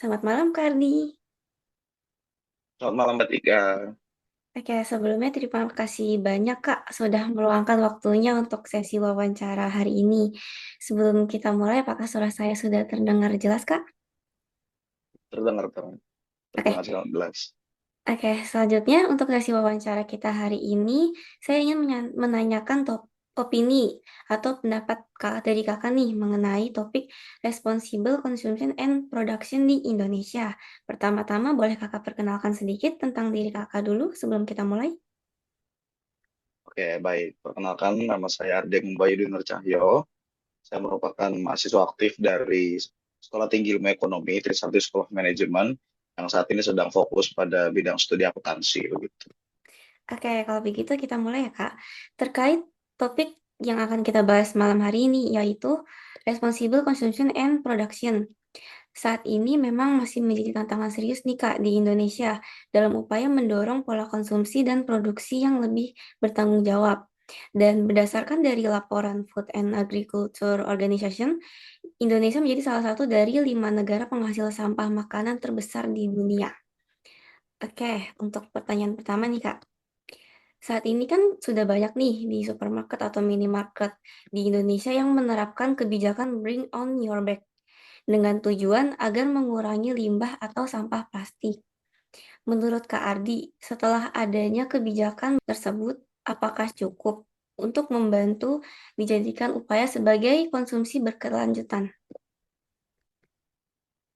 Selamat malam, Kak Ardi. Selamat malam Mbak Tika. Oke, sebelumnya terima kasih banyak, Kak, sudah meluangkan waktunya untuk sesi wawancara hari ini. Sebelum kita mulai, apakah suara saya sudah terdengar jelas, Kak? Terdengar, Oke, terdengar sangat jelas. oke. Selanjutnya, untuk sesi wawancara kita hari ini, saya ingin menanyakan opini atau pendapat dari Kakak nih mengenai topik Responsible Consumption and Production di Indonesia. Pertama-tama, boleh Kakak perkenalkan sedikit tentang diri Kakak dulu sebelum kita mulai? Oke, baik. Perkenalkan, nama saya Ardeng Bayu Nur Cahyo. Saya merupakan mahasiswa aktif dari Sekolah Tinggi Ilmu Ekonomi, Trisakti School of Management, yang saat ini sedang fokus pada bidang studi akuntansi. Begitu. Oke, kalau begitu kita mulai ya, Kak. Terkait topik yang akan kita bahas malam hari ini, yaitu Responsible Consumption and Production. Saat ini memang masih menjadi tantangan serius nih, Kak, di Indonesia dalam upaya mendorong pola konsumsi dan produksi yang lebih bertanggung jawab. Dan berdasarkan dari laporan Food and Agriculture Organization, Indonesia menjadi salah satu dari 5 negara penghasil sampah makanan terbesar di dunia. Oke, untuk pertanyaan pertama nih, Kak. Saat ini kan sudah banyak nih di supermarket atau minimarket di Indonesia yang menerapkan kebijakan Bring on Your Bag dengan tujuan agar mengurangi limbah atau sampah plastik. Menurut Kak Ardi, setelah adanya kebijakan tersebut, apakah cukup untuk membantu dijadikan upaya sebagai konsumsi berkelanjutan?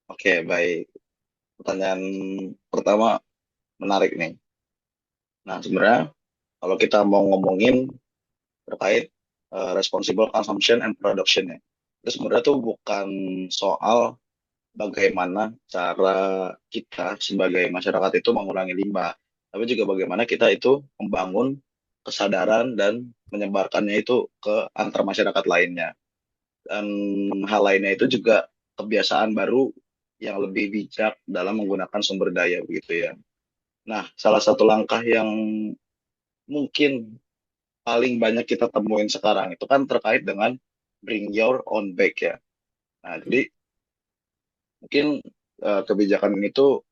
Oke, baik. Pertanyaan pertama menarik nih. Nah, sebenarnya kalau kita mau ngomongin terkait responsible consumption and production ya, itu sebenarnya tuh bukan soal bagaimana cara kita sebagai masyarakat itu mengurangi limbah, tapi juga bagaimana kita itu membangun kesadaran dan menyebarkannya itu ke antar masyarakat lainnya. Dan hal lainnya itu juga kebiasaan baru yang lebih bijak dalam menggunakan sumber daya begitu ya. Nah, salah satu langkah yang mungkin paling banyak kita temuin sekarang itu kan terkait dengan bring your own bag ya. Nah, jadi mungkin kebijakan ini tuh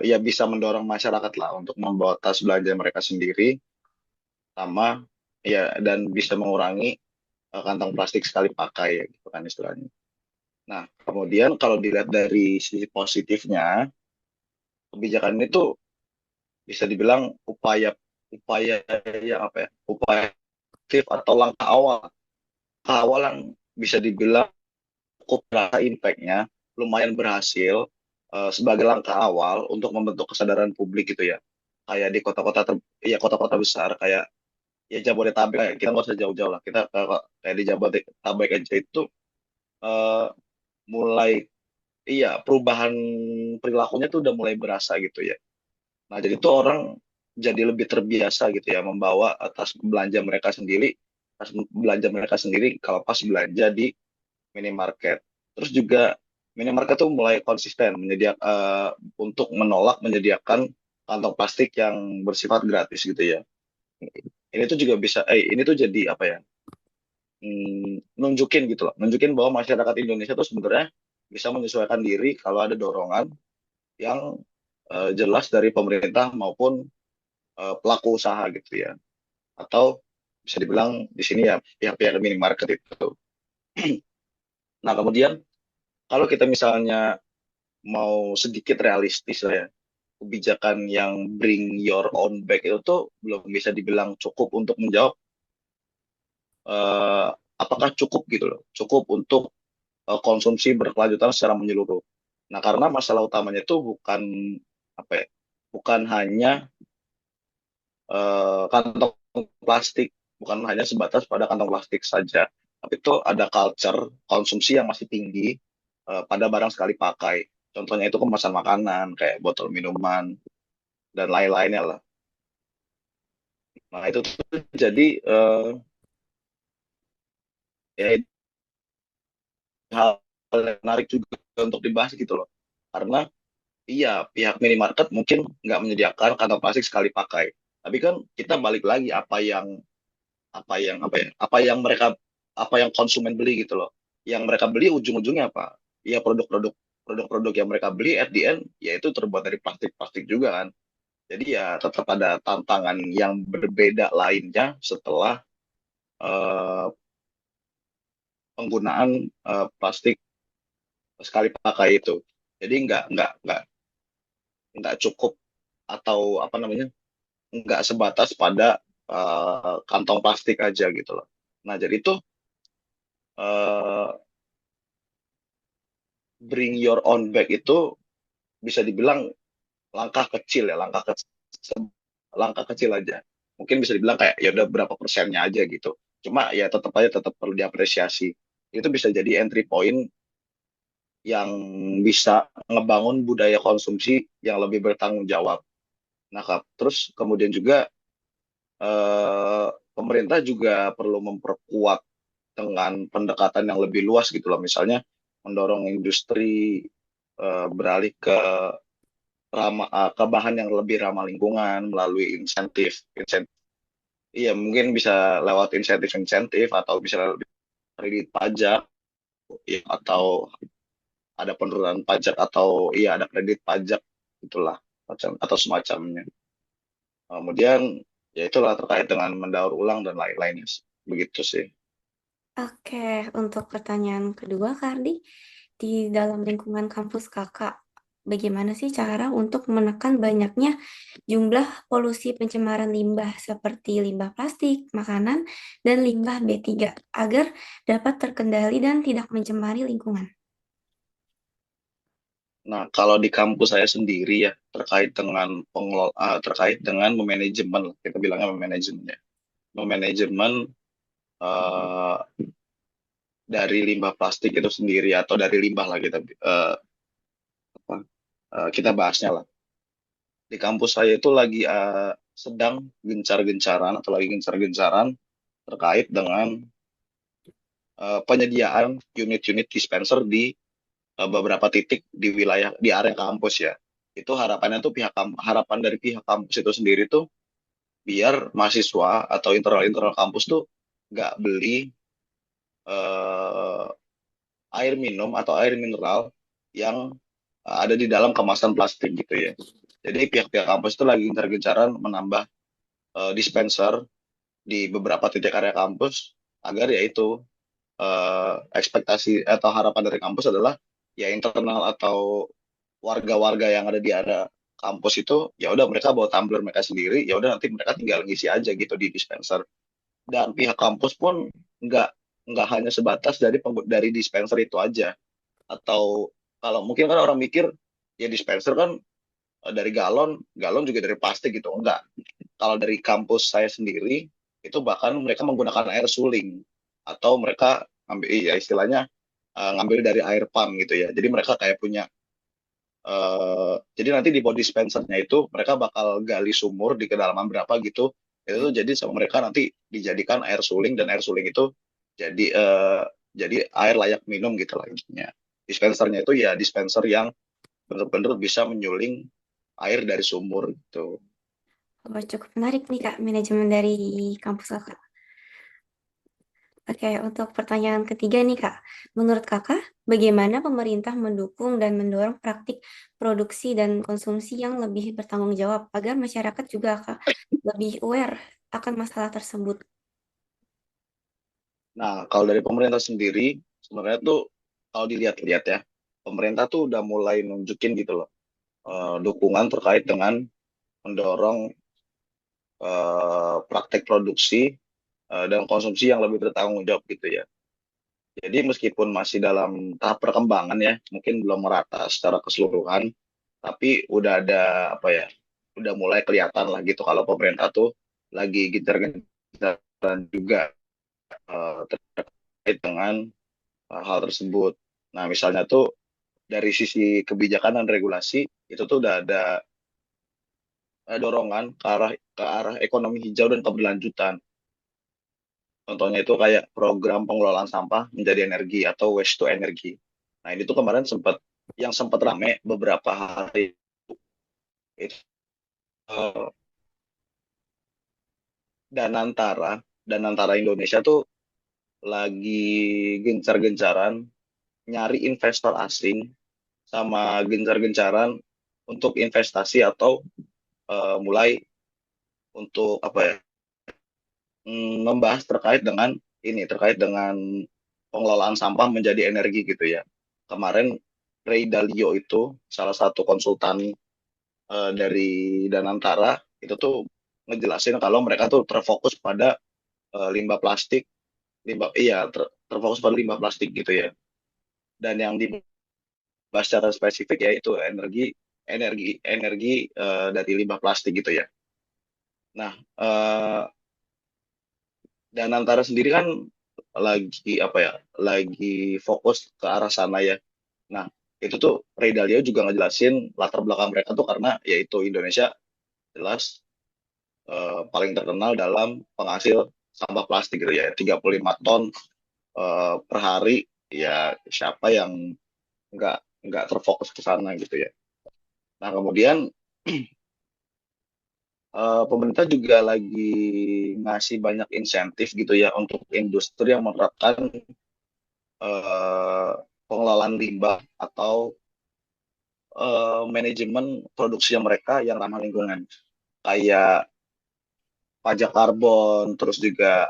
ya bisa mendorong masyarakat lah untuk membawa tas belanja mereka sendiri sama ya dan bisa mengurangi kantong plastik sekali pakai ya gitu kan istilahnya. Nah, kemudian kalau dilihat dari sisi positifnya, kebijakan ini tuh bisa dibilang upaya upaya yang apa ya? Upaya aktif atau langkah awal. Langkah awal yang bisa dibilang cukup berasa impact-nya lumayan berhasil sebagai langkah awal untuk membentuk kesadaran publik gitu ya. Kayak di kota-kota ya kota-kota besar kayak ya Jabodetabek kayak kita nggak usah jauh-jauh lah kita kayak di Jabodetabek aja itu eh, mulai iya perubahan perilakunya tuh udah mulai berasa gitu ya. Nah jadi tuh orang jadi lebih terbiasa gitu ya membawa tas belanja mereka sendiri, tas belanja mereka sendiri kalau pas belanja di minimarket. Terus juga minimarket tuh mulai konsisten untuk menolak menyediakan kantong plastik yang bersifat gratis gitu ya. Ini tuh juga bisa, ini tuh jadi apa ya? Nunjukin gitu loh, nunjukin bahwa masyarakat Indonesia tuh sebenarnya bisa menyesuaikan diri kalau ada dorongan yang jelas dari pemerintah maupun pelaku usaha gitu ya. Atau bisa dibilang di sini ya pihak-pihak minimarket itu. Nah kemudian kalau kita misalnya mau sedikit realistis lah ya, kebijakan yang bring your own bag itu tuh belum bisa dibilang cukup untuk menjawab eh, apakah cukup gitu loh, cukup untuk konsumsi berkelanjutan secara menyeluruh. Nah, karena masalah utamanya itu bukan apa ya, bukan hanya kantong plastik, bukan hanya sebatas pada kantong plastik saja, tapi itu ada culture konsumsi yang masih tinggi pada barang sekali pakai. Contohnya itu kemasan makanan, kayak botol minuman, dan lain-lainnya lah. Nah, itu tuh jadi ya hal yang menarik juga untuk dibahas gitu loh. Karena iya, pihak minimarket mungkin nggak menyediakan kantong plastik sekali pakai. Tapi kan kita balik lagi apa yang konsumen beli gitu loh. Yang mereka beli ujung-ujungnya apa? Iya produk-produk. produk-produk yang mereka beli at the end yaitu terbuat dari plastik-plastik juga kan. Jadi ya tetap ada tantangan yang berbeda lainnya setelah eh, penggunaan plastik sekali pakai itu. Jadi nggak cukup atau apa namanya nggak sebatas pada kantong plastik aja gitu loh. Nah jadi itu eh, bring your own bag itu bisa dibilang langkah kecil ya, langkah kecil aja. Mungkin bisa dibilang kayak ya udah berapa persennya aja gitu. Cuma ya tetap perlu diapresiasi. Itu bisa jadi entry point yang bisa ngebangun budaya konsumsi yang lebih bertanggung jawab. Nah, terus kemudian juga pemerintah juga perlu memperkuat dengan pendekatan yang lebih luas gitu loh. Misalnya mendorong industri beralih ke bahan yang lebih ramah lingkungan melalui insentif. Iya, mungkin bisa lewat insentif-insentif atau bisa lewat kredit pajak ya, atau ada penurunan pajak atau iya ada kredit pajak itulah macam atau semacamnya. Kemudian ya itulah terkait dengan mendaur ulang dan lain-lainnya. Begitu sih. Oke, untuk pertanyaan kedua, Kardi, di dalam lingkungan kampus kakak, bagaimana sih cara untuk menekan banyaknya jumlah polusi pencemaran limbah seperti limbah plastik, makanan, dan limbah B3 agar dapat terkendali dan tidak mencemari lingkungan? Nah, kalau di kampus saya sendiri ya terkait dengan memanajemen, kita bilangnya memanajemen ya. Memanajemen eh, dari limbah plastik itu sendiri atau dari limbah lah apa, kita bahasnya lah. Di kampus saya itu lagi sedang gencar-gencaran atau lagi gencar-gencaran terkait dengan penyediaan unit-unit dispenser di beberapa titik di wilayah di area kampus ya. Itu harapannya tuh harapan dari pihak kampus itu sendiri tuh biar mahasiswa atau internal-internal kampus tuh nggak beli eh, air minum atau air mineral yang ada di dalam kemasan plastik gitu ya. Jadi pihak-pihak kampus itu lagi gencar-gencaran menambah dispenser di beberapa titik area kampus agar yaitu ekspektasi atau harapan dari kampus adalah ya internal atau warga-warga yang ada di area kampus itu ya udah mereka bawa tumbler mereka sendiri ya udah nanti mereka tinggal ngisi aja gitu di dispenser dan pihak kampus pun nggak nggak hanya sebatas dari dispenser itu aja atau kalau mungkin kan orang mikir ya dispenser kan dari galon galon juga dari plastik gitu enggak kalau dari kampus saya sendiri itu bahkan mereka menggunakan air suling atau mereka ambil ya istilahnya ngambil dari air pump gitu ya jadi mereka kayak punya jadi nanti di body dispensernya itu mereka bakal gali sumur di kedalaman berapa gitu. Itu tuh jadi sama mereka nanti dijadikan air suling dan air suling itu jadi jadi air layak minum gitu lah intinya. Dispensernya itu ya dispenser yang benar-benar bisa menyuling air dari sumur gitu. Oh, cukup menarik nih Kak, manajemen dari kampus kakak. Oke, untuk pertanyaan ketiga nih Kak. Menurut Kakak, bagaimana pemerintah mendukung dan mendorong praktik produksi dan konsumsi yang lebih bertanggung jawab agar masyarakat juga Kak, lebih aware akan masalah tersebut? Nah, kalau dari pemerintah sendiri sebenarnya tuh kalau dilihat-lihat ya, pemerintah tuh udah mulai nunjukin gitu loh dukungan terkait dengan mendorong praktek produksi dan konsumsi yang lebih bertanggung jawab gitu ya. Jadi meskipun masih dalam tahap perkembangan ya, mungkin belum merata secara keseluruhan, tapi udah ada apa ya, udah mulai kelihatan lah gitu kalau pemerintah tuh lagi gencar-gencaran juga terkait dengan hal tersebut. Nah, misalnya tuh dari sisi kebijakan dan regulasi itu tuh udah ada dorongan ke arah ekonomi hijau dan keberlanjutan. Contohnya itu kayak program pengelolaan sampah menjadi energi atau waste to energy. Nah ini tuh kemarin sempat rame beberapa hari itu eh, Danantara Danantara Indonesia tuh lagi gencar-gencaran nyari investor asing sama gencar-gencaran untuk investasi atau mulai untuk apa ya, membahas terkait dengan pengelolaan sampah menjadi energi gitu ya. Kemarin Ray Dalio itu salah satu konsultan dari Danantara itu tuh ngejelasin kalau mereka tuh terfokus pada limbah plastik, terfokus pada limbah plastik gitu ya. Dan yang dibahas secara spesifik yaitu energi dari limbah plastik gitu ya. Nah, Danantara sendiri kan lagi apa ya, lagi fokus ke arah sana ya. Nah, itu tuh Ray Dalio juga ngejelasin latar belakang mereka tuh karena yaitu Indonesia jelas paling terkenal dalam penghasil sampah plastik gitu ya, 35 ton per hari. Ya siapa yang nggak nggak terfokus ke sana gitu ya. Nah kemudian pemerintah juga lagi ngasih banyak insentif gitu ya untuk industri yang menerapkan eh, pengelolaan limbah atau manajemen produksi mereka yang ramah lingkungan, kayak pajak karbon, terus juga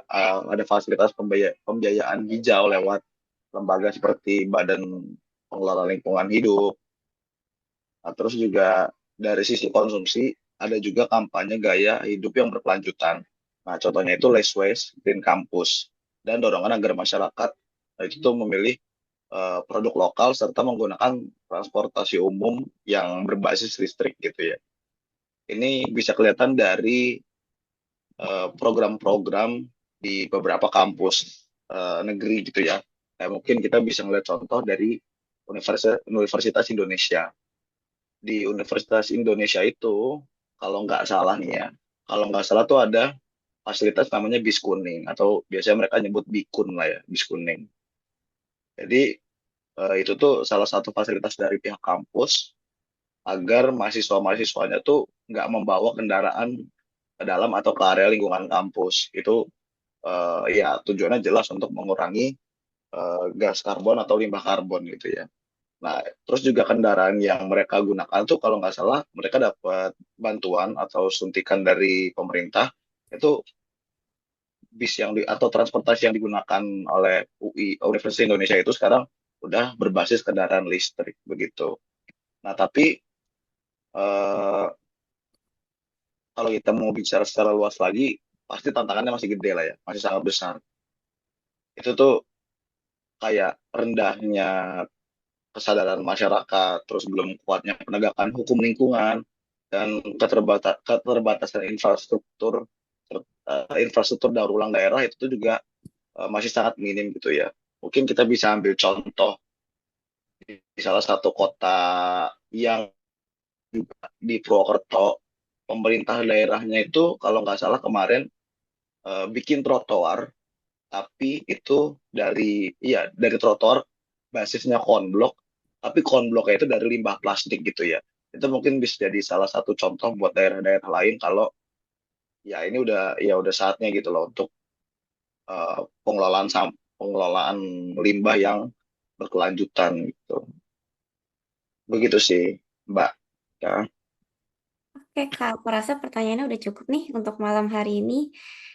ada fasilitas pembiayaan hijau lewat lembaga seperti Badan Pengelola Lingkungan Hidup. Nah, terus juga dari sisi konsumsi ada juga kampanye gaya hidup yang berkelanjutan. Nah, contohnya itu Less Waste, Green Campus, dan dorongan agar masyarakat itu tuh memilih produk lokal serta menggunakan transportasi umum yang berbasis listrik gitu ya. Ini bisa kelihatan dari program-program di beberapa kampus negeri gitu ya. Nah, mungkin kita bisa melihat contoh dari Universitas Indonesia. Di Universitas Indonesia itu, kalau nggak salah nih ya, kalau nggak salah tuh ada fasilitas namanya bis kuning atau biasanya mereka nyebut bikun lah ya, bis kuning. Jadi itu tuh salah satu fasilitas dari pihak kampus agar mahasiswa-mahasiswanya tuh nggak membawa kendaraan ke dalam atau ke area lingkungan kampus. Itu ya tujuannya jelas untuk mengurangi gas karbon atau limbah karbon gitu ya. Nah, terus juga kendaraan yang mereka gunakan tuh kalau nggak salah mereka dapat bantuan atau suntikan dari pemerintah itu atau transportasi yang digunakan oleh Universitas Indonesia itu sekarang udah berbasis kendaraan listrik begitu. Nah, tapi eh, kalau kita mau bicara secara luas lagi, pasti tantangannya masih gede lah ya, masih sangat besar. Itu tuh kayak rendahnya kesadaran masyarakat, terus belum kuatnya penegakan hukum lingkungan, dan keterbatasan infrastruktur daur ulang daerah itu tuh juga masih sangat minim gitu ya. Mungkin kita bisa ambil contoh di salah satu kota yang di Purwokerto, pemerintah daerahnya itu kalau nggak salah kemarin bikin trotoar, tapi itu dari trotoar basisnya konblok, tapi konbloknya itu dari limbah plastik gitu ya. Itu mungkin bisa jadi salah satu contoh buat daerah-daerah lain kalau ya ini udah saatnya gitu loh untuk eh, pengelolaan limbah yang berkelanjutan gitu. Begitu sih, Mbak. Ya, Oke, Kak, aku rasa pertanyaannya udah cukup nih untuk malam hari ini.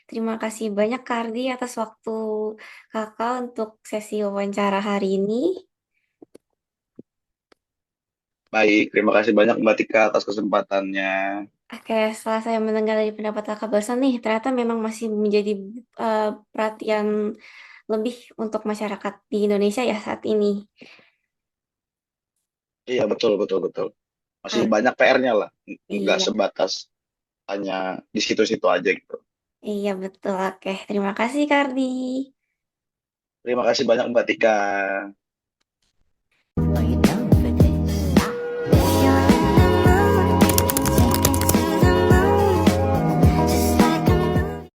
Terima kasih banyak, Kardi, atas waktu Kakak untuk sesi wawancara hari ini. baik, terima kasih banyak Mbak Tika atas kesempatannya. Oke, setelah saya mendengar dari pendapat Kakak barusan nih, ternyata memang masih menjadi eh, perhatian lebih untuk masyarakat di Indonesia ya saat ini. Iya, betul, betul, betul. Masih Ah, banyak PR-nya lah, nggak iya, sebatas hanya di situ-situ aja gitu. iya betul. Oke, terima kasih, Kardi. Terima kasih banyak Mbak Tika.